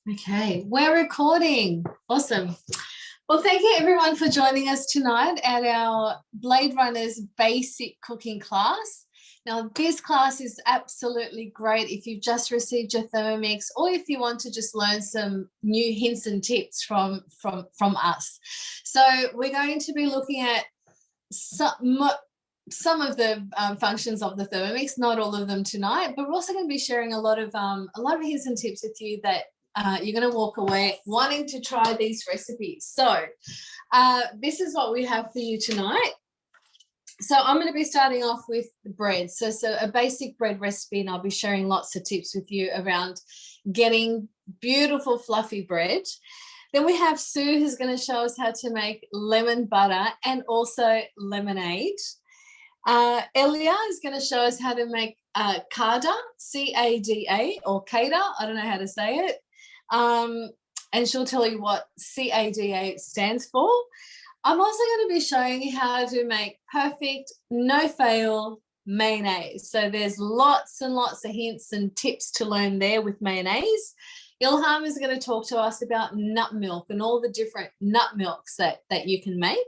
Okay, we're recording. Awesome. Well, thank you everyone for joining us tonight at our Blade Runners basic cooking class. Now, this class is absolutely great if you've just received your Thermomix or if you want to just learn some new hints and tips from us. So we're going to be looking at some of the functions of the Thermomix, not all of them tonight, but we're also going to be sharing a lot of hints and tips with you that you're going to walk away wanting to try these recipes. So this is what we have for you tonight. So I'm going to be starting off with the bread. So a basic bread recipe, and I'll be sharing lots of tips with you around getting beautiful fluffy bread. Then we have Sue, who's going to show us how to make lemon butter and also lemonade. Elia is going to show us how to make CADA, C-A-D-A, or CADA, I don't know how to say it. And she'll tell you what CADA stands for. I'm also going to be showing you how to make perfect, no-fail mayonnaise. So there's lots and lots of hints and tips to learn there with mayonnaise. Ilham is going to talk to us about nut milk and all the different nut milks that you can make.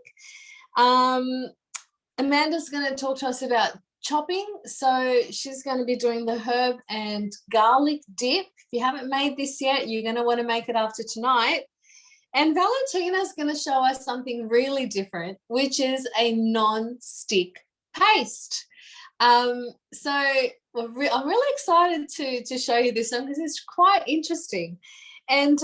Amanda's going to talk to us about chopping. So she's going to be doing the herb and garlic dip. If you haven't made this yet, you're going to want to make it after tonight. And Valentina's going to show us something really different, which is a non-stick paste. So I'm really excited to show you this one because it's quite interesting. And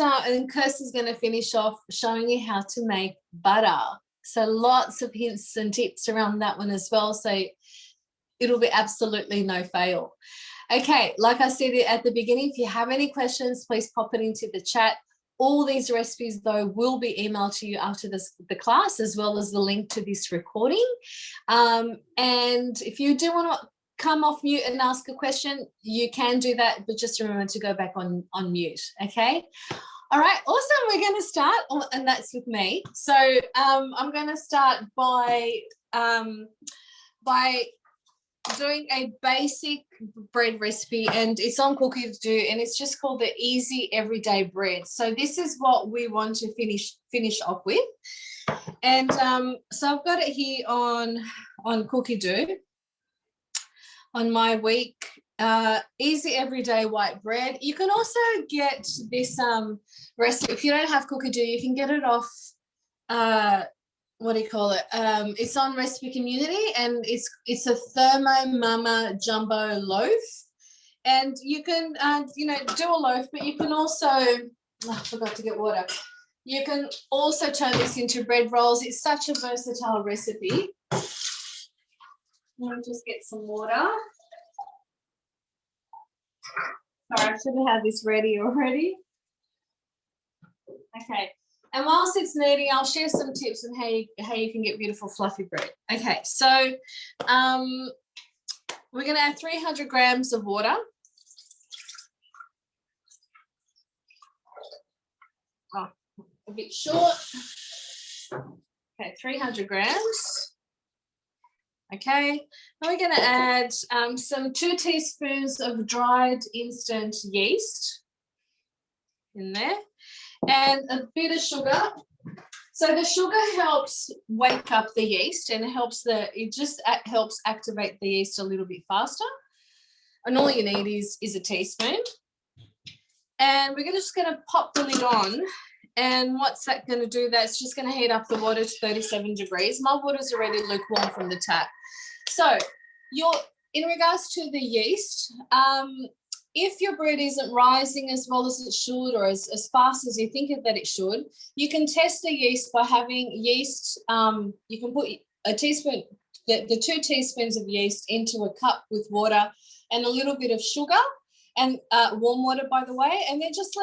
Kirsty's going to finish off showing you how to make butter. So lots of hints and tips around that one as well. So it'll be absolutely no fail. Okay, like I said at the beginning, if you have any questions, please pop it into the chat. All these recipes, though, will be emailed to you after the class, as well as the link to this recording. And if you do want to come off mute and ask a question, you can do that, but just remember to go back on mute, okay? All right, awesome. We're going to start, and that's with me. So I'm going to start by doing a basic bread recipe, and it's on Cookie to Do, and it's just called the Easy Everyday Bread. So this is what we want to finish off with. And so I've got it here on Cookie Do on my week. Easy Everyday White Bread. You can also get this recipe, if you don't have Cookie Do, you can get it off what do you call it? It's on Recipe Community, and it's a Thermo Mama Jumbo loaf. And you can, do a loaf, but you can also, I forgot to get water. You can also turn this into bread rolls. It's such a versatile recipe. Let me just get some water. Sorry, I should have had this ready already. Okay. And whilst it's kneading, I'll share some tips on how you can get beautiful fluffy bread. Okay, so we're going to add 300 grams of water. Oh, a bit short. Okay, 300 grams. Okay, now we're going to add some 2 teaspoons of dried instant yeast in there. And a bit of sugar. So the sugar helps wake up the yeast, and it just helps activate the yeast a little bit faster. And all you need is a teaspoon. And we're just going to pop the lid on. And what's that going to do? That's just going to heat up the water to 37 degrees. My water's already lukewarm from the tap. So in regards to the yeast, if your bread isn't rising as well as it should, or as fast as you think that it should, you can test the yeast by having yeast. You can put a teaspoon, the 2 teaspoons of yeast into a cup with water and a little bit of sugar, and warm water, by the way, and then just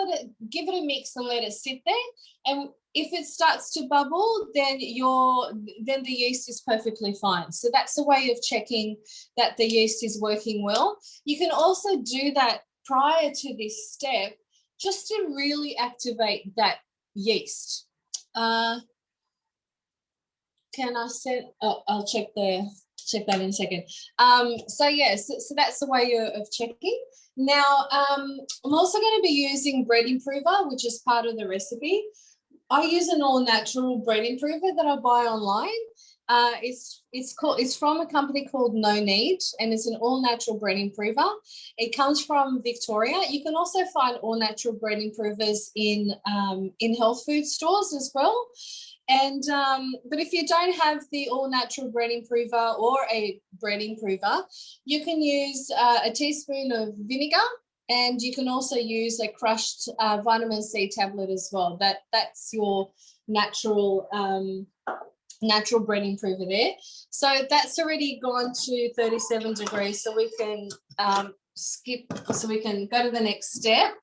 give it a mix and let it sit there. And if it starts to bubble, then the yeast is perfectly fine. So that's a way of checking that the yeast is working well. You can also do that prior to this step, just to really activate that yeast. Can I set? Oh, I'll check the check that in a second. So yes, so that's the way of checking. Now, I'm also going to be using bread improver, which is part of the recipe. I use an all-natural bread improver that I buy online. It's from a company called No Need, and it's an all-natural bread improver. It comes from Victoria. You can also find all-natural bread improvers in health food stores as well. And but if you don't have the all-natural bread improver or a bread improver, you can use a teaspoon of vinegar, and you can also use a crushed vitamin C tablet as well. That's your natural bread improver there. So that's already gone to 37 degrees, so we can we can go to the next step.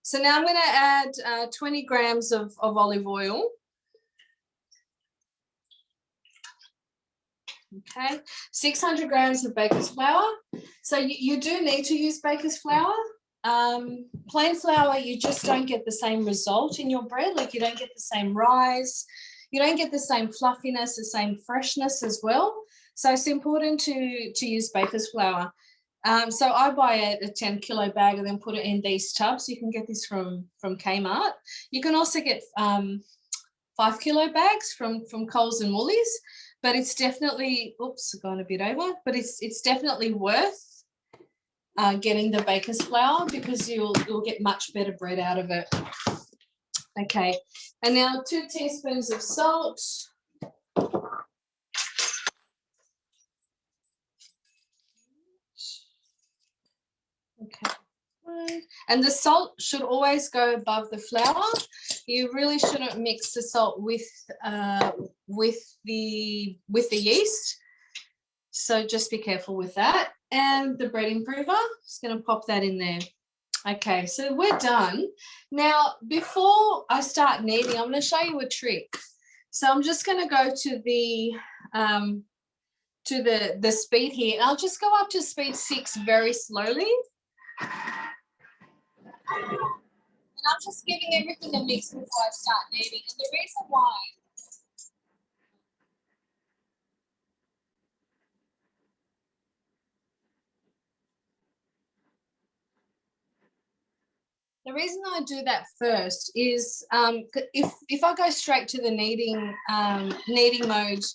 So now I'm going to add 20 grams of olive oil. Okay, 600 grams of baker's flour. So you do need to use baker's flour. Plain flour, you just don't get the same result in your bread. Like, you don't get the same rise, you don't get the same fluffiness, the same freshness as well. So it's important to use baker's flour. So I buy a 10 kilo bag and then put it in these tubs. You can get this from Kmart. You can also get 5 kilo bags from Coles and Woolies. But it's definitely, oops, gone a bit over, but it's definitely worth getting the baker's flour, because you'll get much better bread out of it. Okay, and now 2 teaspoons of salt. Okay. And the salt should always go above the flour. You really shouldn't mix the salt with the yeast. So just be careful with that. And the bread improver, just going to pop that in there. Okay, so we're done. Now, before I start kneading, I'm going to show you a trick. So I'm just going to go to the speed here. And I'll just go up to speed 6 very slowly. And I'm just giving everything a mix before I start kneading. And the reason why I do that first is if I go straight to the kneading mode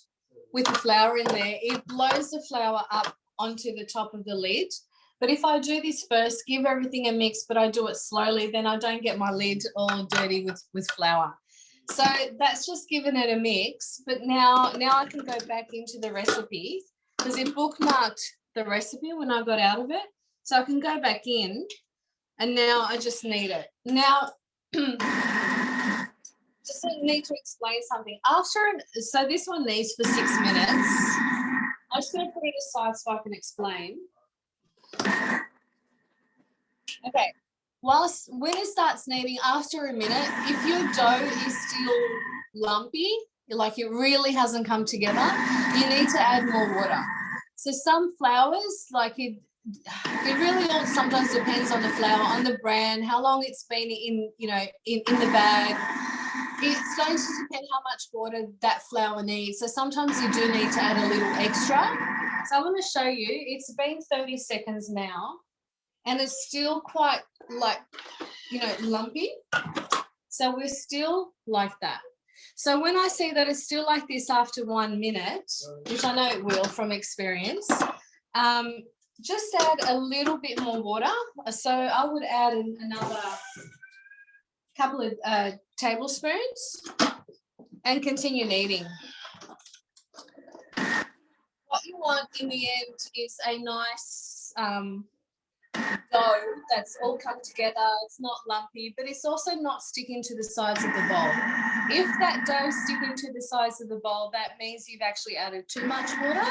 with the flour in there, it blows the flour up onto the top of the lid. But if I do this first, give everything a mix, but I do it slowly, then I don't get my lid all dirty with flour. So that's just giving it a mix. But now I can go back into the recipe, because it bookmarked the recipe when I got out of it. So I can go back in, and now I just knead it. Now, just need to explain something. So this one kneads for 6 minutes. I'm just going to put it aside so I can explain. Okay, when it starts kneading, after a minute, if your dough is still lumpy, like it really hasn't come together, you need to add more water. So some flours, like it really all sometimes depends on the flour, on the brand, how long it's been in the bag. It's going to depend how much water that flour needs. So sometimes you do need to add a little extra. So I'm going to show you. It's been 30 seconds now, and it's still quite lumpy. So we're still like that. So when I see that it's still like this after 1 minute, which I know it will from experience, just add a little bit more water. So I would add another couple of tablespoons and continue kneading. What you want in the end is a nice dough that's all come together. It's not lumpy, but it's also not sticking to the sides of the bowl. If that dough is sticking to the sides of the bowl, that means you've actually added too much water.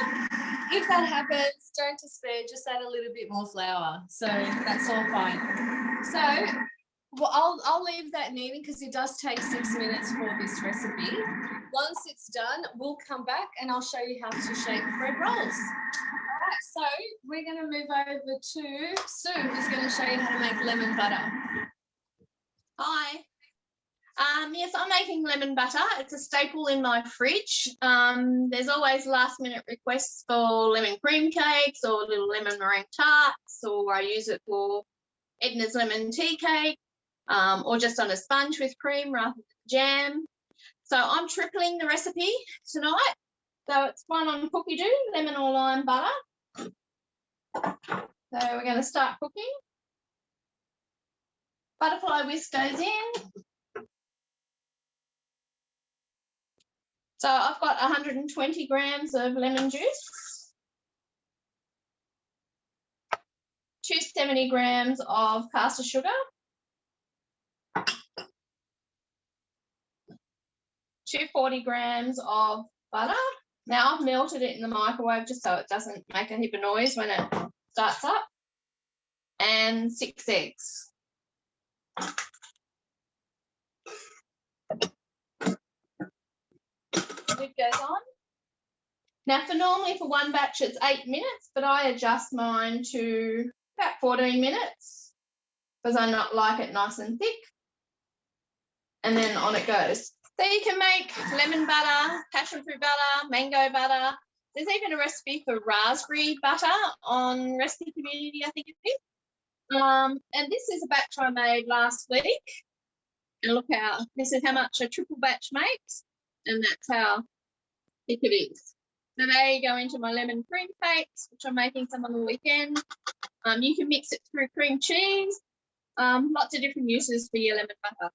If that happens, don't despair, just add a little bit more flour. So that's all fine. So I'll leave that kneading, because it does take 6 minutes for this recipe. Once it's done, we'll come back and I'll show you how to shape bread rolls. All right, so we're going to move over to Sue, who's going to show you how to make lemon butter. Hi. Yes, I'm making lemon butter. It's a staple in my fridge. There's always last-minute requests for lemon cream cakes or little lemon meringue tarts, or I use it for Edna's lemon tea cake, or just on a sponge with cream rather than jam. So I'm tripling the recipe tonight. So it's one on cookie dough, lemon or lime butter. So we're going to start cooking. Butterfly whisk goes in. So I've got 120 grams of lemon juice, 270 grams of caster sugar, 240 grams of butter. Now I've melted it in the microwave just so it doesn't make a heap of noise when it starts up, and 6 eggs. Lid goes on. Now, normally for one batch it's 8 minutes, but I adjust mine to about 14 minutes because I not like it nice and thick. And then on it goes. So you can make lemon butter, passion fruit butter, mango butter. There's even a recipe for raspberry butter on Recipe Community, I think it is. And this is a batch I made last week. And look how, this is how much a triple batch makes. And that's how thick it is. So they go into my lemon cream cakes, which I'm making some on the weekend. You can mix it through cream cheese. Lots of different uses for your lemon butter.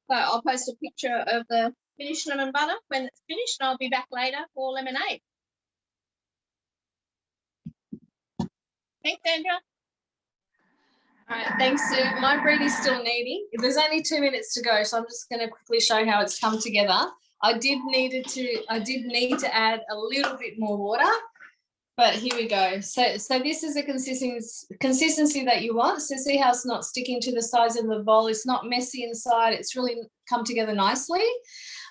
So I'll post a picture of the finished lemon butter when it's finished, and I'll be back later for lemonade. Thanks, Andrea. All right, thanks, Sue. My bread is still kneading. There's only 2 minutes to go, so I'm just going to quickly show how it's come together. I did need to add a little bit more water, but here we go. So this is a consistency that you want. So see how it's not sticking to the sides of the bowl. It's not messy inside. It's really come together nicely.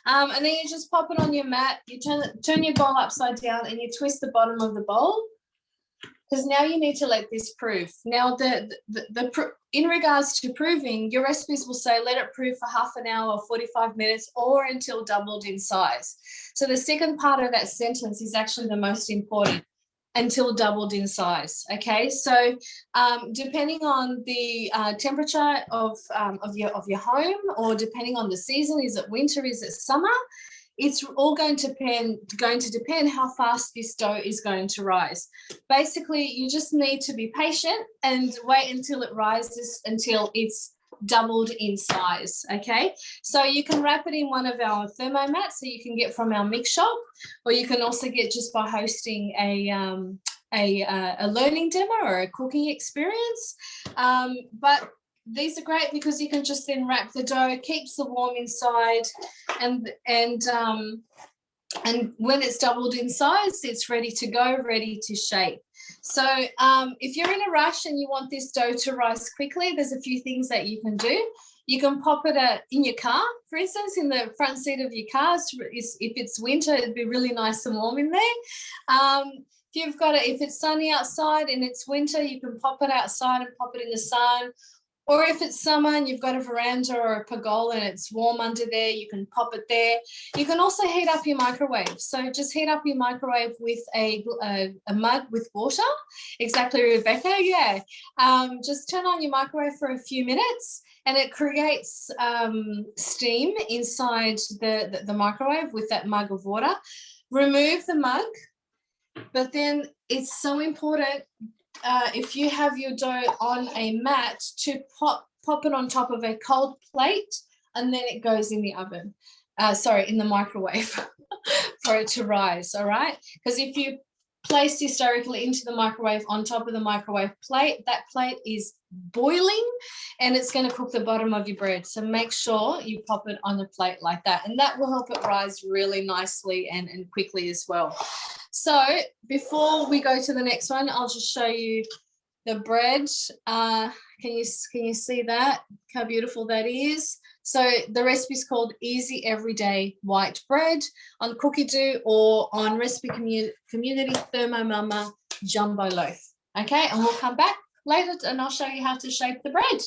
And then you just pop it on your mat. You turn your bowl upside down and you twist the bottom of the bowl, because now you need to let this proof. Now, in regards to proving, your recipes will say let it proof for half an hour, 45 minutes, or until doubled in size. So the second part of that sentence is actually the most important, until doubled in size. Okay, so depending on the temperature of your home, or depending on the season, is it winter, is it summer? It's all going to depend how fast this dough is going to rise. Basically, you just need to be patient and wait until it rises, until it's doubled in size. Okay, so you can wrap it in one of our thermo mats that you can get from our mix shop, or you can also get just by hosting a learning demo or a cooking experience. But these are great because you can just then wrap the dough, it keeps the warm inside, and when it's doubled in size, it's ready to go, ready to shape. So if you're in a rush and you want this dough to rise quickly, there's a few things that you can do. You can pop it in your car, for instance, in the front seat of your car. If it's winter, it'd be really nice and warm in there. If it's sunny outside and it's winter, you can pop it outside and pop it in the sun. Or if it's summer and you've got a veranda or a pergola and it's warm under there, you can pop it there. You can also heat up your microwave. So just heat up your microwave with a mug with water. Exactly, Rebecca, yeah. Just turn on your microwave for a few minutes and it creates steam inside the microwave with that mug of water. Remove the mug, but then it's so important, if you have your dough on a mat, to pop it on top of a cold plate, and then it goes in the oven, in the microwave for it to rise, all right? Because if you place this directly into the microwave on top of the microwave plate, that plate is boiling and it's going to cook the bottom of your bread. So make sure you pop it on the plate like that, and that will help it rise really nicely and quickly as well. So before we go to the next one, I'll just show you the bread. Can you see that? How beautiful that is? So the recipe is called Easy Everyday White Bread on cookie dough, or on Recipe Community Thermo Mama Jumbo Loaf. Okay, and we'll come back later and I'll show you how to shape the bread.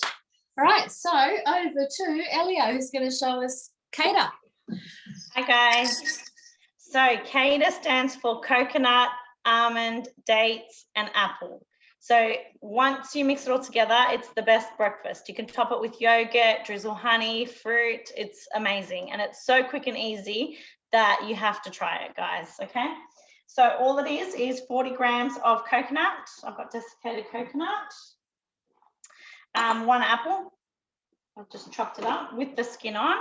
All right, so over to Elio, who's going to show us CADA. Hi guys. So CADA stands for coconut, almond, dates, and apple. So once you mix it all together, it's the best breakfast. You can top it with yogurt, drizzle honey, fruit. It's amazing. And it's so quick and easy that you have to try it, guys, okay? So all it is 40 grams of coconut. I've got desiccated coconut. 1 apple. I've just chopped it up with the skin on.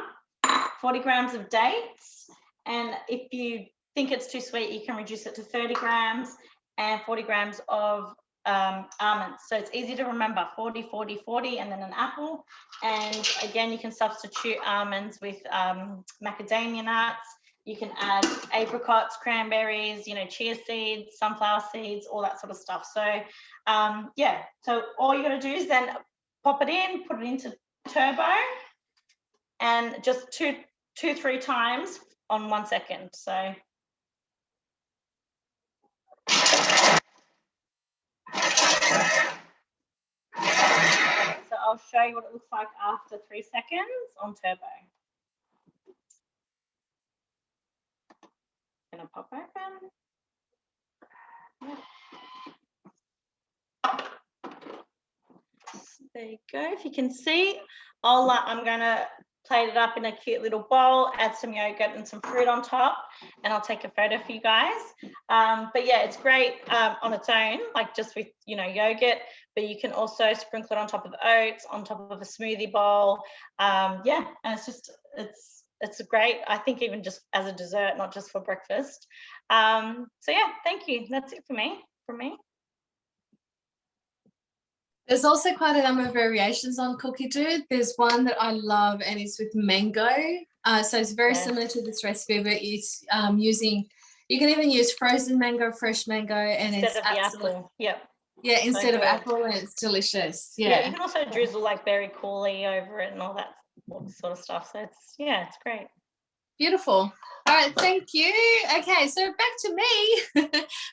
40 grams of dates. And if you think it's too sweet, you can reduce it to 30 grams and 40 grams of almonds. So it's easy to remember, 40, 40, 40, and then an apple. And again, you can substitute almonds with macadamia nuts. You can add apricots, cranberries, you know, chia seeds, sunflower seeds, all that sort of stuff. So yeah, so all you got to do is then pop it in, put it into turbo, and just two, 3 times on 1 second. So I'll show you what it looks like after 3 seconds on turbo. Gonna pop open. There you go. If you can see, I'm gonna plate it up in a cute little bowl, add some yogurt and some fruit on top, and I'll take a photo for you guys. But yeah, it's great on its own, like just with, you know, yogurt, but you can also sprinkle it on top of oats, on top of a smoothie bowl. Yeah, and it's great, I think, even just as a dessert, not just for breakfast. So yeah, thank you. That's it from me. There's also quite a number of variations on cookie dough. There's one that I love, and it's with mango. So it's very similar to this recipe, but it's you can even use frozen mango, fresh mango, and instead of the apple. Yep. Yeah, instead so of apple, and it's delicious. Yeah. You can also drizzle like berry coulis over it and all that sort of stuff. So it's great. Beautiful. All right, thank you. Okay, so back to me. I'm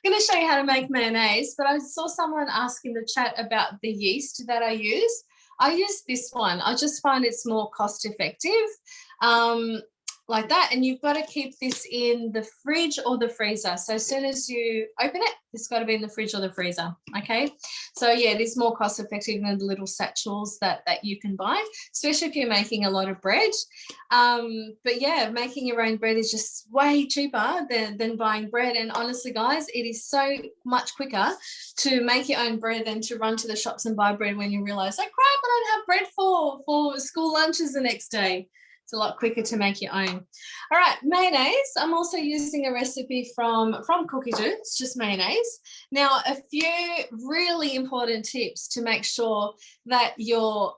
going to show you how to make mayonnaise, but I saw someone ask in the chat about the yeast that I use. I use this one. I just find it's more cost effective. Like that, and you've got to keep this in the fridge or the freezer. So as soon as you open it, it's got to be in the fridge or the freezer. Okay, so yeah, it is more cost effective than the little satchels that you can buy, especially if you're making a lot of bread. But yeah, making your own bread is just way cheaper than buying bread. And honestly, guys, it is so much quicker to make your own bread than to run to the shops and buy bread when you realize, oh crap, I don't have bread for school lunches the next day. It's a lot quicker to make your own. All right, mayonnaise. I'm also using a recipe from Cookie Dough. It's just mayonnaise. Now, a few really important tips to make sure that your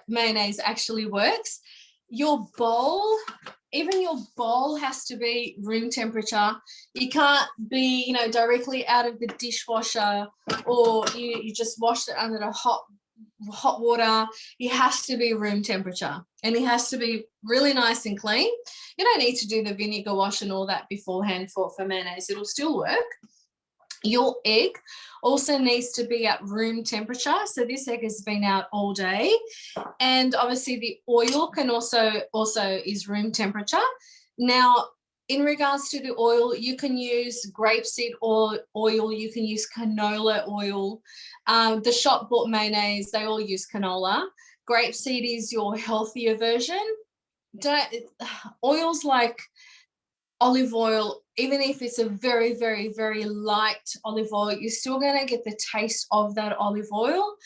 mayonnaise actually works. Your bowl, even your bowl has to be room temperature. You can't be, you know, directly out of the dishwasher, or you just wash it under the hot water. It has to be room temperature, and it has to be really nice and clean. You don't need to do the vinegar wash and all that beforehand for mayonnaise. It'll still work. Your egg also needs to be at room temperature. So this egg has been out all day. And obviously the oil can also is room temperature. Now, in regards to the oil, you can use grapeseed oil, you can use canola oil. The shop bought mayonnaise, they all use canola. Grapeseed is your healthier version. Oils like olive oil, even if it's a very, very, very light olive oil, you're still going to get the taste of that olive oil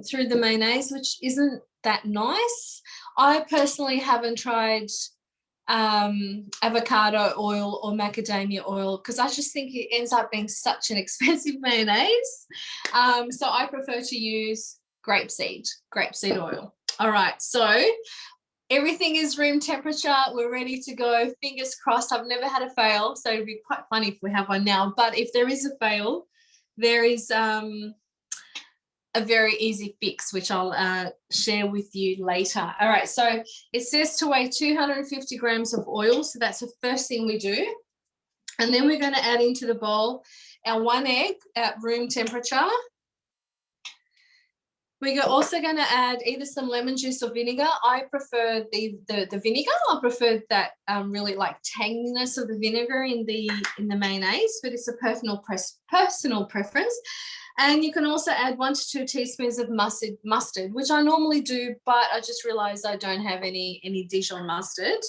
through the mayonnaise, which isn't that nice. I personally haven't tried avocado oil or macadamia oil because I just think it ends up being such an expensive mayonnaise. So I prefer to use grapeseed oil. All right, so everything is room temperature. We're ready to go. Fingers crossed. I've never had a fail, so it'd be quite funny if we have one now. But if there is a fail, there is a very easy fix, which I'll share with you later. All right, so it says to weigh 250 grams of oil. So that's the first thing we do. And then we're going to add into the bowl our 1 egg at room temperature. We're also going to add either some lemon juice or vinegar. I prefer the vinegar. I prefer that really like tanginess of the vinegar in the mayonnaise, but it's a personal preference. And you can also add 1 to 2 teaspoons of mustard, which I normally do, but I just realized I don't have any Dijon mustard.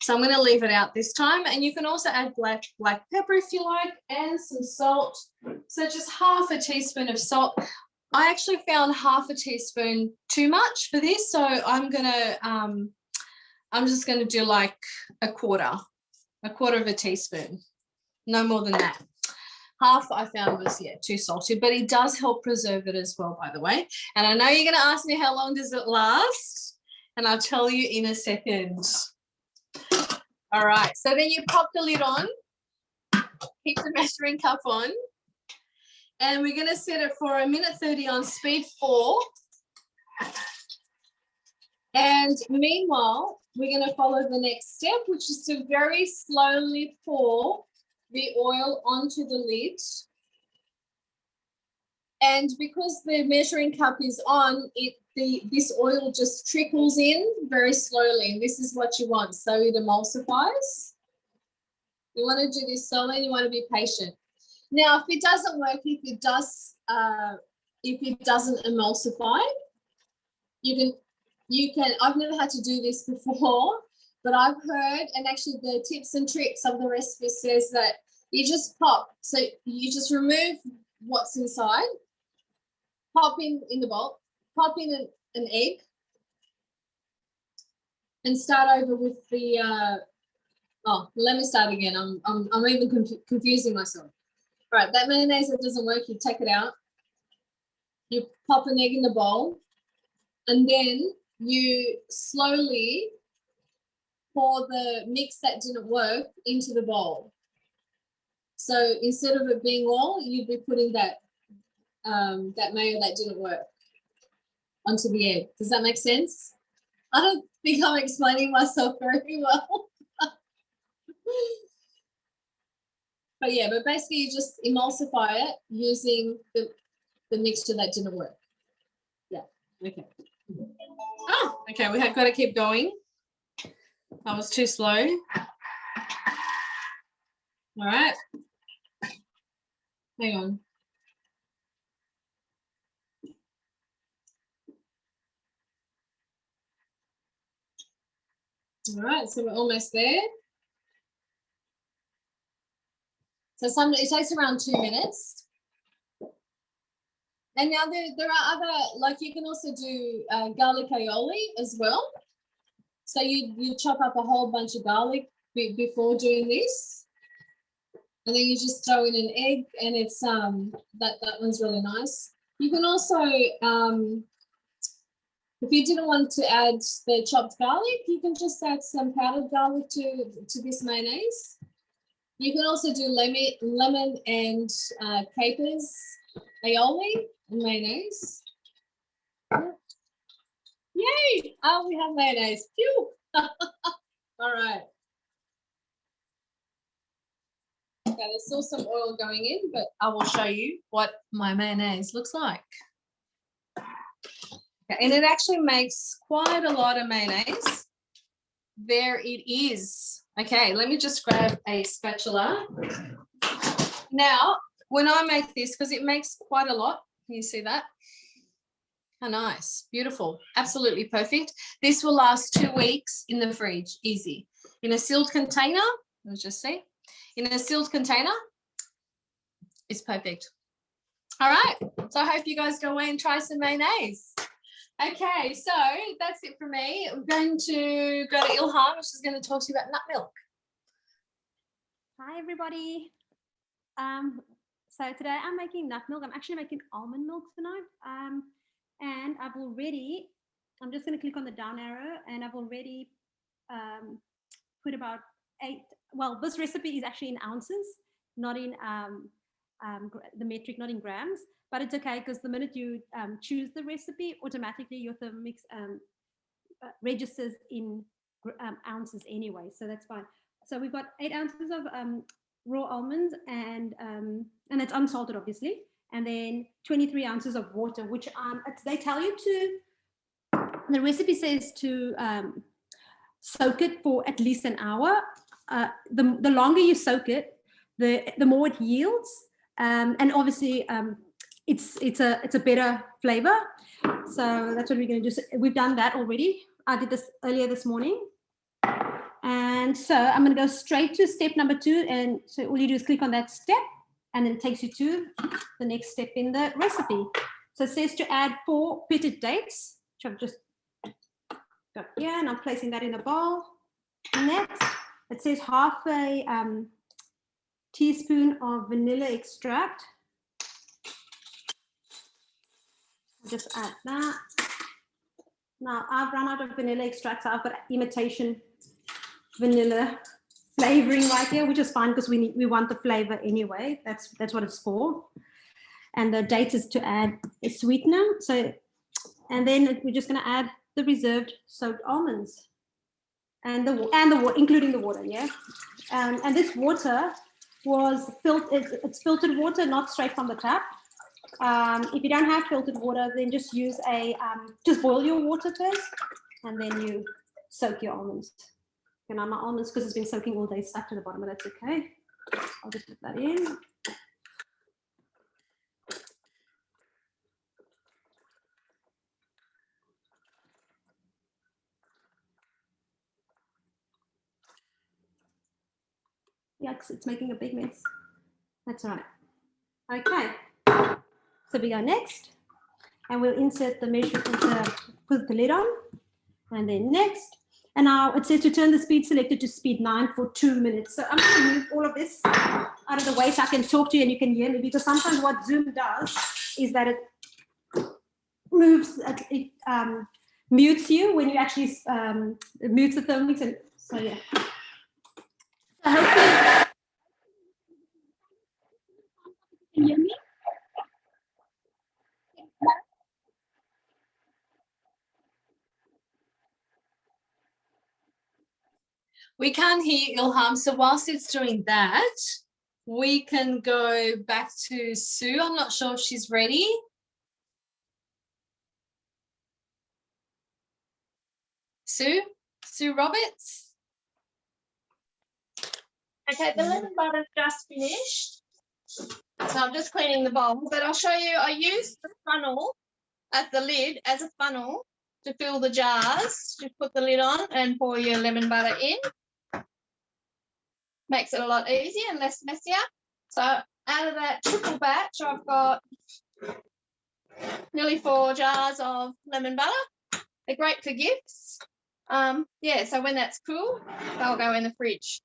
So I'm going to leave it out this time. And you can also add black pepper if you like, and some salt. So just half a teaspoon of salt. I actually found half a teaspoon too much for this, so I'm just gonna do like a quarter of a teaspoon, no more than that. Half I found was too salty, but it does help preserve it as well, by the way. And I know you're gonna ask me how long does it last, and I'll tell you in a second. All right, so then you pop the lid on, keep the measuring cup on. And we're going to set it for 1:30 on speed 4. And meanwhile, we're going to follow the next step, which is to very slowly pour the oil onto the lid. And because the measuring cup is on, this oil just trickles in very slowly. And this is what you want, so it emulsifies. You want to do this slowly and you want to be patient. Now, if it doesn't work, if it doesn't emulsify, you can. I've never had to do this before, but I've heard, and actually the tips and tricks of the recipe says that you just pop. So you just remove what's inside, pop in the bowl, pop in an egg, and start over with the. Let me start again. I'm even confusing myself. All right, that mayonnaise that doesn't work, you take it out. You pop an egg in the bowl, and then you slowly pour the mix that didn't work into the bowl. So instead of it being all, you'd be putting that mayo that didn't work onto the egg. Does that make sense? I don't think I'm explaining myself very well. But yeah, but basically you just emulsify it using the mixture that didn't work. Yeah, okay. Oh, okay, we have got to keep going. I was too slow. All right. Hang on. All right, so we're almost there. So it takes around 2 minutes. And now there are other, like you can also do garlic aioli as well. So you chop up a whole bunch of garlic before doing this. And then you just throw in an egg, and it's that one's really nice. You can also, if you didn't want to add the chopped garlic, you can just add some powdered garlic to this mayonnaise. You can also do lemon and capers, aioli, and mayonnaise. Yay! Oh, we have mayonnaise. Phew! All right. Okay, there's still some oil going in, but I will show you what my mayonnaise looks like. Okay, and it actually makes quite a lot of mayonnaise. There it is. Okay, let me just grab a spatula. Now, when I make this, because it makes quite a lot, can you see that? How nice, beautiful, absolutely perfect. This will last 2 weeks in the fridge, easy. In a sealed container, let's just see. In a sealed container, it's perfect. All right, so I hope you guys go away and try some mayonnaise. Okay, so that's it for me. I'm going to go to Ilham, which is going to talk to you about nut milk. Hi, everybody. So today I'm making nut milk. I'm actually making almond milk tonight. And I'm just going to click on the down arrow, and I've already put about 8. Well, this recipe is actually in ounces, not in the metric, not in grams. But it's okay, because the minute you choose the recipe, automatically your Thermomix registers in ounces anyway, so that's fine. So we've got 8 ounces of raw almonds, and it's unsalted, obviously, and then 23 ounces of water, which they tell you to, the recipe says to soak it for at least an hour. The longer you soak it, the more it yields, and obviously it's a better flavor. So that's what we're going to do. So we've done that already. I did this earlier this morning. And so I'm going to go straight to step number 2. And so all you do is click on that step, and then it takes you to the next step in the recipe. So it says to add 4 pitted dates, which I've just got here, and I'm placing that in a bowl. Next, it says half a teaspoon of vanilla extract. I'll just add that. Now I've run out of vanilla extract, so I've got imitation vanilla flavoring right here, which is fine because we want the flavor anyway. That's what it's for. And the date is to add a sweetener. So, and then we're just going to add the reserved soaked almonds and the water, including the water. Yeah. And this water was it's filtered water, not straight from the tap. If you don't have filtered water, then just use just boil your water first, and then you soak your almonds. And now my almonds, because it's been soaking all day, stuck to the bottom, but that's okay. I'll just put that in. Yikes, it's making a big mess. That's all right. Okay, so we go next, and we'll insert the measure, put the lid on, and then next. And now it says to turn the speed selector to speed 9 for 2 minutes. So I'm going to move all of this out of the way so I can talk to you and you can hear me, because sometimes what Zoom does is that it moves, it mutes you when you actually mutes the thermomix. And so yeah. So hopefully, can you hear me? We can't hear Ilham, so whilst it's doing that, we can go back to Sue. I'm not sure if she's ready. Sue Roberts. Okay, the lemon butter's just finished. So I'm just cleaning the bowl, but I'll show you, I used the funnel at the lid as a funnel to fill the jars. Just put the lid on and pour your lemon butter in. Makes it a lot easier and less messier. So out of that triple batch, I've got nearly 4 jars of lemon butter. They're great for gifts. Yeah, so when that's cool, they'll go in the fridge.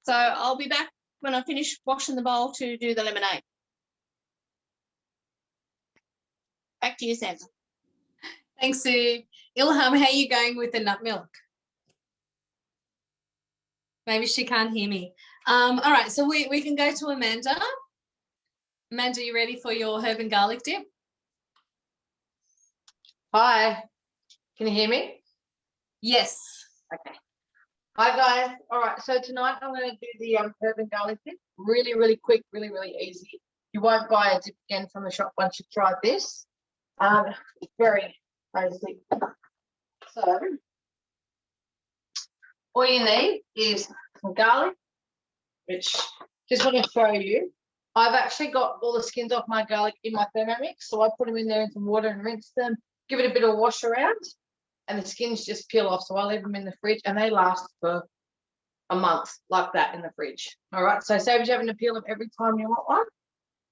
So I'll be back when I finish washing the bowl to do the lemonade. Back to you, Sam. Thanks, Sue. Ilham, how are you going with the nut milk? Maybe she can't hear me. All right, so we can go to Amanda. Amanda, you ready for your herb and garlic dip? Hi, can you hear me? Yes. Okay. Hi guys. All right, so tonight I'm going to do the herb and garlic dip. Really, really quick, really, really easy. You won't buy a dip again from the shop once you've tried this. It's very basic. So all you need is some garlic, which just want to show you. I've actually got all the skins off my garlic in my Thermomix, so I put them in there in some water and rinse them, give it a bit of wash around, and the skins just peel off. So I leave them in the fridge and they last for a month like that in the fridge. All right, so save you having to peel them every time you want one.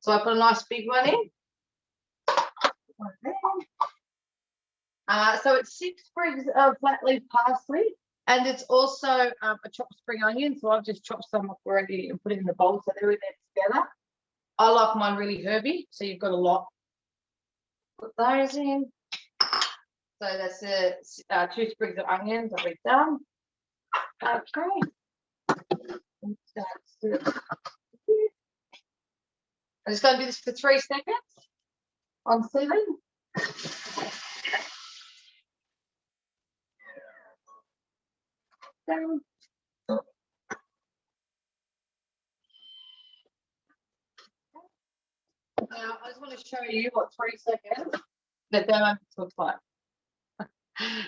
So I put a nice big one in. So it's 6 sprigs of flat leaf parsley, and it's also a chopped spring onion. So I've just chopped some up already and put it in the bowl so they're in there together. I like mine really herby, so you've got a lot. Put those in. So that's the 2 sprigs of onions that we've done. Okay. I'm just going to do this for 3 seconds on sealing. Down. Now, I just want to show you what 3 seconds the thermomix looks like.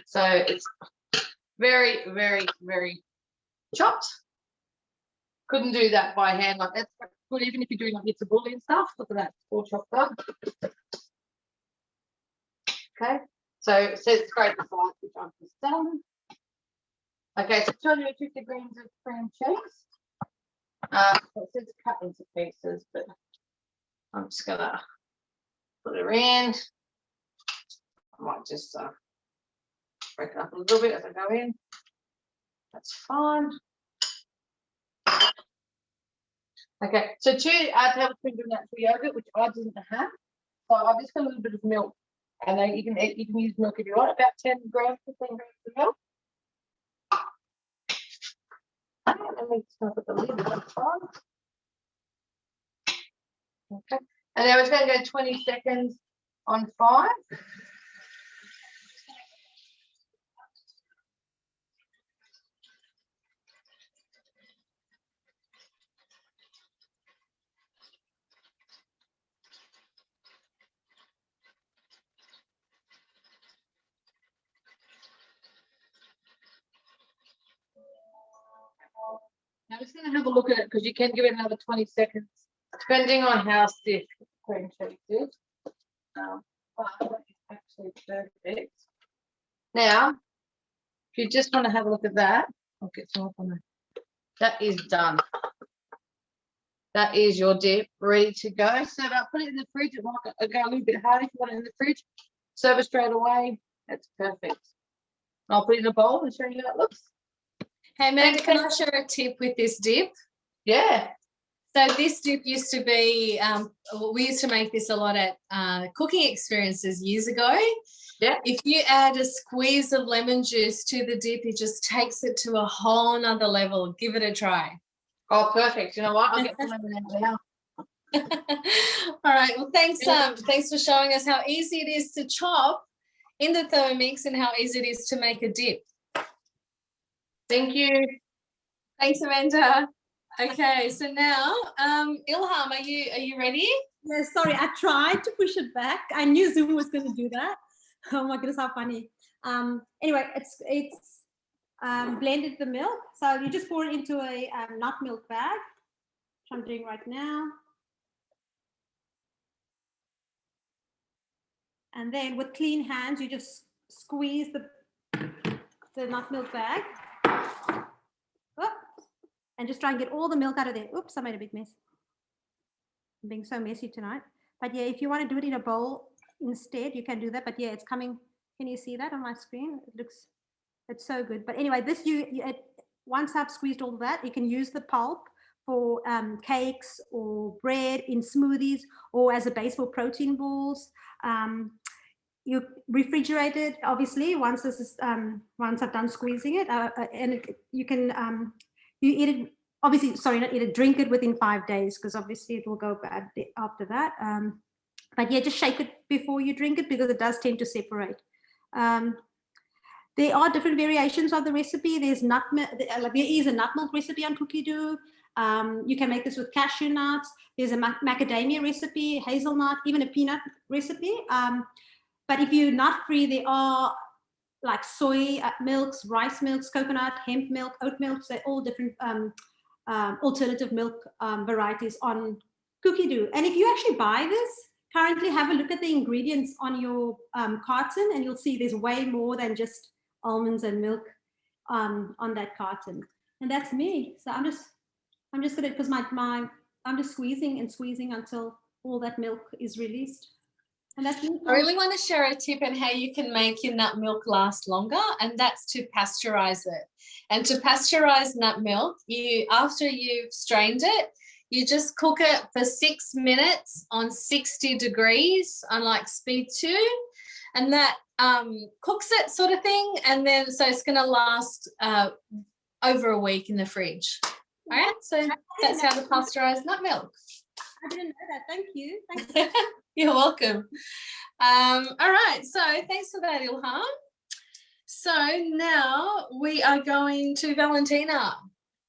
So it's very, very, very chopped. Couldn't do that by hand like that's good, even if you're doing like it's a bully and stuff. Look at that, it's all chopped up. Okay, so it says scrape the sides, which I've just done. Okay, so 250 grams of cream cheese. It says cut into pieces, but I'm just gonna put it in. I might just break it up a little bit as I go in. That's fine. Okay, so 2 tablespoons of natural yogurt, which I didn't have. So I've just got a little bit of milk, and then you can use milk if you want. About 10 grams, 15 grams of milk. And then we just gonna put the lid on. Okay, and then we're just going to go 20 seconds on 5. Now I'm just going to have a look at it because you can give it another 20 seconds, depending on how stiff cream cheese is. But it's actually perfect. Now, if you just want to have a look at that, I'll get some up on there. That is done. That is your dip ready to go. So I'll put it in the fridge. It might go a little bit hard if you want it in the fridge. Serve it straight away. That's perfect. I'll put it in a bowl and show you how it looks. Hey, Amanda, can I share a tip with this dip? Yeah. So this dip used to be, we used to make this a lot at cooking experiences years ago. Yeah. If you add a squeeze of lemon juice to the dip, it just takes it to a whole nother level. Give it a try. Oh, perfect. You know what? I'll get some lemon out now. All right. Well, thanks for showing us how easy it is to chop in the Thermomix and how easy it is to make a dip. Thank you. Thanks, Amanda. Okay, so now, Ilham, are you ready? Yeah, sorry, I tried to push it back. I knew Zoom was going to do that. Oh my goodness, how funny. Anyway, it's blended the milk. So you just pour it into a nut milk bag, which I'm doing right now. And then with clean hands, you just squeeze the nut milk bag. Oh, and just try and get all the milk out of there. Oops, I made a big mess. I'm being so messy tonight. But yeah, if you want to do it in a bowl instead, you can do that. But yeah, it's coming. Can you see that on my screen? It's so good. But anyway, this once I've squeezed all of that, you can use the pulp for cakes or bread in smoothies or as a base for protein balls. You refrigerate it, obviously, once this is once I've done squeezing it, and you can you eat it. Obviously, sorry, not eat it. Drink it within 5 days because obviously it will go bad after that. But yeah, just shake it before you drink it because it does tend to separate. There are different variations of the recipe. There's there is a nut milk recipe on Cookie Dough. You can make this with cashew nuts. There's a macadamia recipe, hazelnut, even a peanut recipe. But if you're nut free, there are like soy milks, rice milks, coconut, hemp milk, oat milks. They're all different alternative milk varieties on Cookie Dough. And if you actually buy this, currently have a look at the ingredients on your carton, and you'll see there's way more than just almonds and milk on that carton. And that's me. So I'm just gonna, because I'm just squeezing and squeezing until all that milk is released. And that's me. I really want to share a tip on how you can make your nut milk last longer, and that's to pasteurize it. And to pasteurize nut milk, after you've strained it, you just cook it for 6 minutes on 60 degrees on like speed 2, and that cooks it sort of thing. And then so it's going to last over a week in the fridge. All right, so that's how to pasteurize nut milk. I didn't know that. Thank you. Thank you. You're welcome. All right, so thanks for that, Ilham. So now we are going to Valentina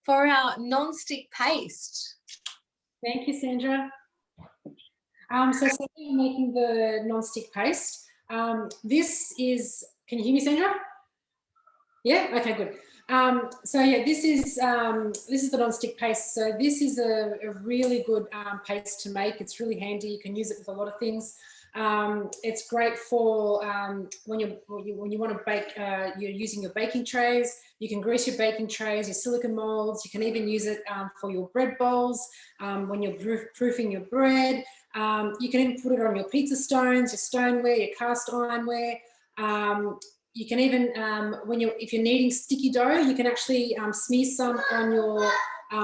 for our non-stick paste. Thank you, Sandra. So I'm making the non-stick paste. This is, can you hear me, Sandra? Yeah, okay, good. So yeah, this is the non-stick paste. So this is a really good paste to make. It's really handy. You can use it with a lot of things. It's great for when you want to bake. You're using your baking trays. You can grease your baking trays, your silicone molds. You can even use it for your bread bowls when you're proofing your bread. You can even put it on your pizza stones, your stoneware, your cast ironware. You can even, if you're kneading sticky dough, you can actually smear some on your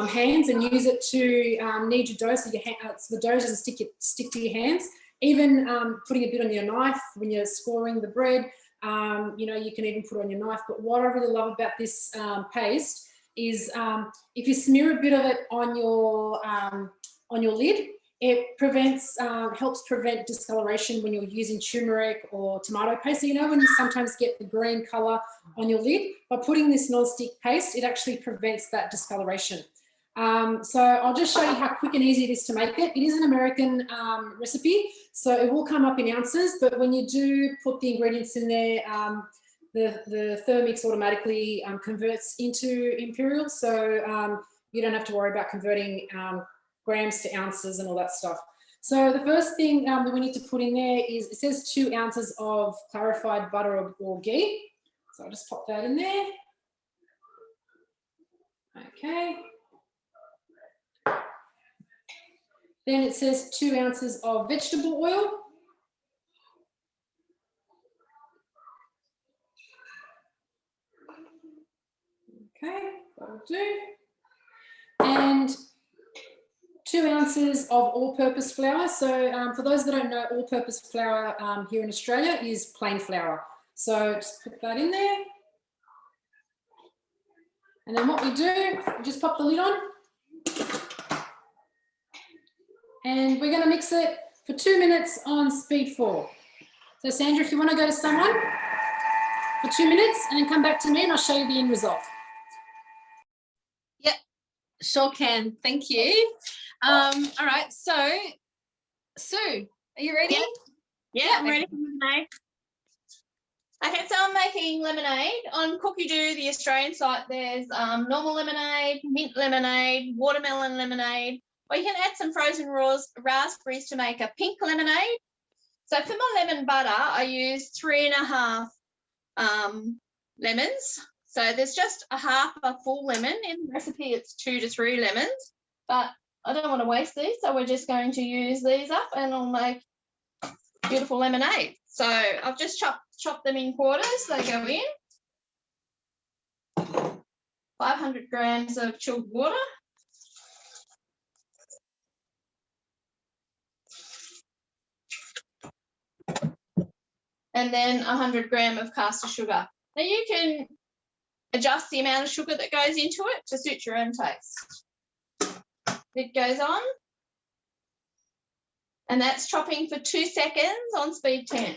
hands and use it to knead your dough so, so the dough doesn't stick to your hands. Even putting a bit on your knife when you're scoring the bread, you know, you can even put it on your knife. But what I really love about this paste is if you smear a bit of it on your lid, it prevents, helps prevent discoloration when you're using turmeric or tomato paste. So, you know, when you sometimes get the green color on your lid, by putting this non-stick paste, it actually prevents that discoloration. So I'll just show you how quick and easy it is to make it. It is an American recipe, so it will come up in ounces, but when you do put the ingredients in there, the Thermix automatically converts into imperial, so you don't have to worry about converting grams to ounces and all that stuff. So the first thing that we need to put in there is, it says 2 ounces of clarified butter or ghee. So I'll just pop that in there. Okay. Then it says 2 ounces of vegetable oil. Okay, that'll do. And 2 ounces of all-purpose flour. So for those that don't know, all-purpose flour here in Australia is plain flour. So just put that in there. And then what we do, we just pop the lid on. And we're going to mix it for 2 minutes on speed 4. So Sandra, if you want to go to someone for 2 minutes and then come back to me and I'll show you the end result. Yep, sure can. Thank you. All right, so Sue, are you ready? Yeah, I'm ready for lemonade. Okay, so I'm making lemonade. On Cookie-Doo, the Australian site, there's normal lemonade, mint lemonade, watermelon lemonade, or you can add some frozen raspberries to make a pink lemonade. So for my lemon butter, I use 3.5 lemons. So there's just a full lemon. In the recipe, it's 2 to 3 lemons, but I don't want to waste these, so we're just going to use these up and I'll make beautiful lemonade. So I've just chopped them in quarters. They go in. 500 grams of chilled water. And then 100 grams of caster sugar. Now you can adjust the amount of sugar that goes into it to suit your own taste. It goes on. And that's chopping for 2 seconds on speed 10.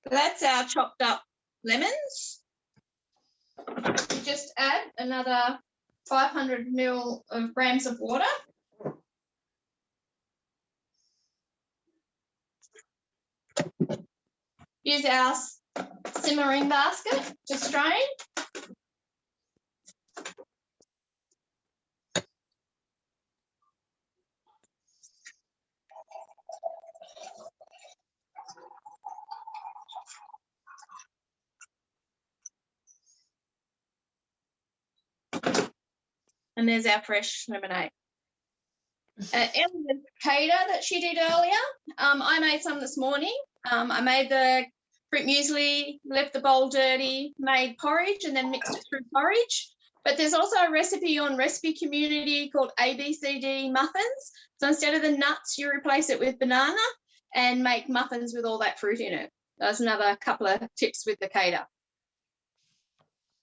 That's our chopped up lemons. You just add another 500 grams of water. Use our simmering basket to strain. And there's our fresh lemonade. Ellie's CADA that she did earlier, I made some this morning. I made the fruit muesli, left the bowl dirty, made porridge and then mixed it through porridge. But there's also a recipe on Recipe Community called ABCD muffins. So instead of the nuts, you replace it with banana and make muffins with all that fruit in it. That's another couple of tips with the CADA.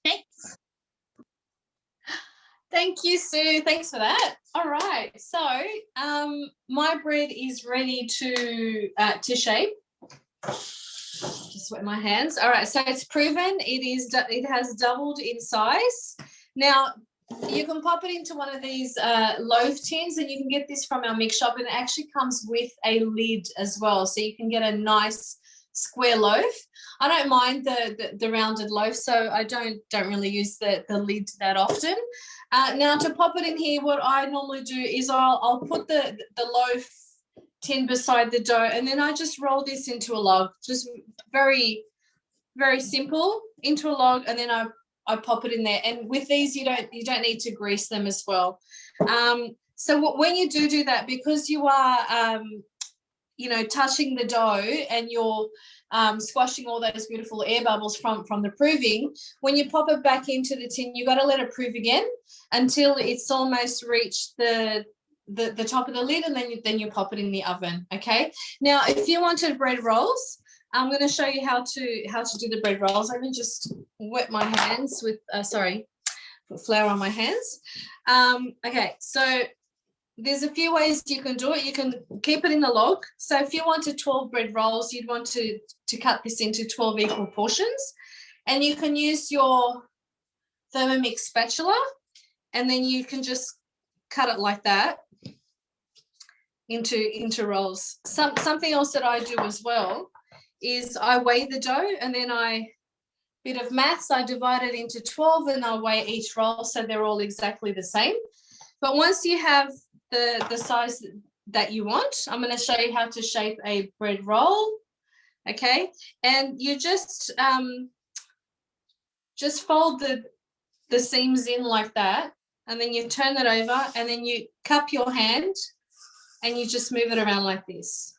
Thanks. Thank you, Sue. Thanks for that. All right, so my bread is ready to shape. Just wet my hands. All right, so it's proven it has doubled in size. Now you can pop it into one of these loaf tins, and you can get this from our mix shop, and it actually comes with a lid as well, so you can get a nice square loaf. I don't mind the rounded loaf, so I don't really use the lid that often. Now to pop it in here, what I normally do is I'll put the loaf tin beside the dough, and then I just roll this into a log, just very, very simple, into a log, and then I pop it in there. And with these, you don't need to grease them as well. So when you do that, because you are touching the dough and you're squashing all those beautiful air bubbles from the proving, when you pop it back into the tin, you got to let it prove again until it's almost reached the top of the lid, and then you pop it in the oven. Okay, now if you wanted bread rolls, I'm going to show you how to do the bread rolls. Let me just wet my hands with put flour on my hands. Okay, so there's a few ways you can do it. You can keep it in the log. So if you wanted 12 bread rolls, you'd want to cut this into 12 equal portions, and you can use your Thermomix spatula, and then you can just cut it like that into rolls. Something else that I do as well is I weigh the dough, and then bit of maths, I divide it into 12, and I weigh each roll so they're all exactly the same. But once you have the size that you want, I'm going to show you how to shape a bread roll. Okay, and you just fold the seams in like that, and then you turn it over, and then you cup your hand and you just move it around like this.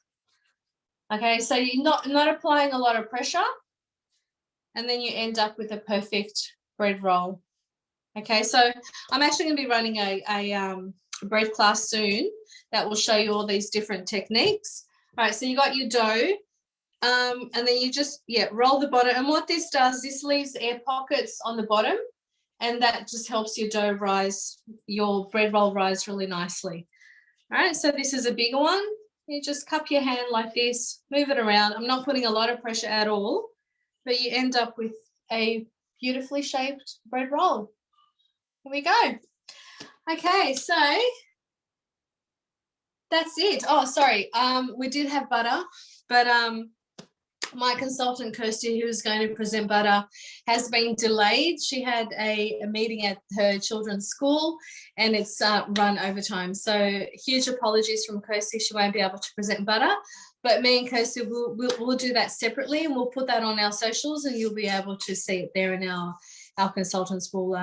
Okay, so you're not applying a lot of pressure, and then you end up with a perfect bread roll. Okay, so I'm actually going to be running a bread class soon that will show you all these different techniques. All right, so you got your dough, and then you just roll the bottom. And what this does, this leaves air pockets on the bottom, and that just helps your dough rise, your bread roll rise really nicely. All right, so this is a bigger one. You just cup your hand like this, move it around. I'm not putting a lot of pressure at all, but you end up with a beautifully shaped bread roll. Here we go. Okay, so that's it. Oh, sorry. We did have butter, but my consultant, Kirsty, who was going to present butter, has been delayed. She had a meeting at her children's school, and it's run overtime. So huge apologies from Kirsty. She won't be able to present butter, but me and Kirsty we'll do that separately, and we'll put that on our socials, and you'll be able to see it there, and our consultants will,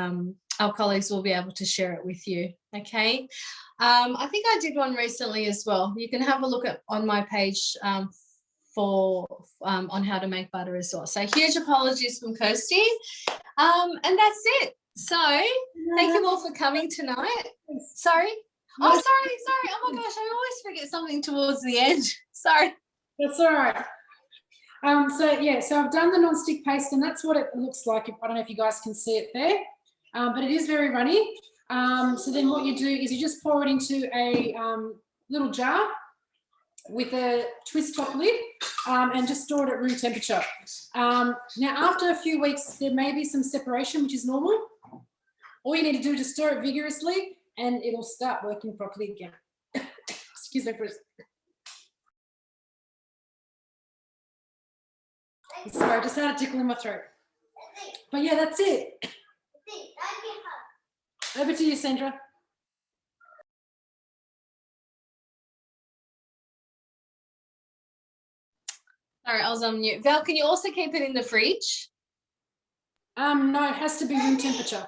our colleagues will be able to share it with you. Okay. I think I did one recently as well. You can have a look on my page on how to make butter as well. So huge apologies from Kirsty. And that's it. So thank you all for coming tonight. Sorry. Oh, sorry. Oh my gosh, I always forget something towards the end. Sorry. That's all right. So I've done the non-stick paste, and that's what it looks like. I don't know if you guys can see it there, but it is very runny. So then what you do is you just pour it into a little jar with a twist top lid, and just store it at room temperature. Now, after a few weeks, there may be some separation, which is normal. All you need to do is just stir it vigorously, and it'll start working properly again. Excuse me for a second. Sorry, I just had a tickle in my throat. But yeah, that's it. Over to you, Sandra. Sorry, I was on mute. Val, can you also keep it in the fridge? No, it has to be room temperature.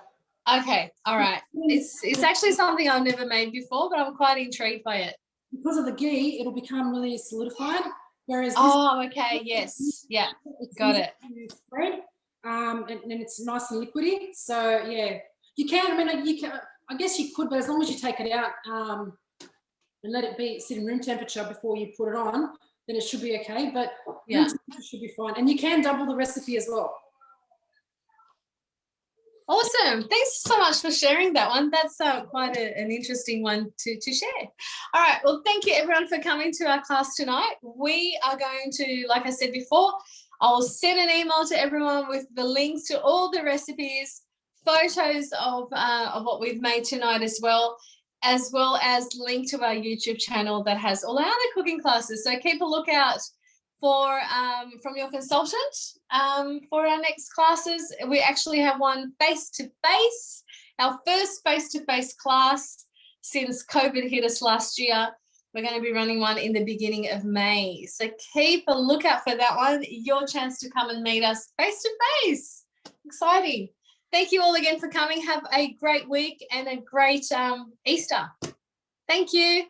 Okay, all right. It's actually something I've never made before, but I'm quite intrigued by it. Because of the ghee, it'll become really solidified. Whereas okay, yes, yeah, got it. Spread, and it's nice and liquidy. So yeah, you can. I mean, you can. I guess you could, but as long as you take it out and let it sit in room temperature before you put it on, then it should be okay. But yeah, room temperature should be fine. And you can double the recipe as well. Awesome. Thanks so much for sharing that one. That's quite an interesting one to share. All right. Well, thank you everyone for coming to our class tonight. We are going to, like I said before, I'll send an email to everyone with the links to all the recipes, photos of what we've made tonight as well as link to our YouTube channel that has all our other cooking classes. So keep a lookout for from your consultant for our next classes. We actually have one face-to-face, our first face-to-face class since COVID hit us last year. We're going to be running one in the beginning of May. So keep a lookout for that one, your chance to come and meet us face-to-face. Exciting. Thank you all again for coming. Have a great week and a great Easter. Thank you.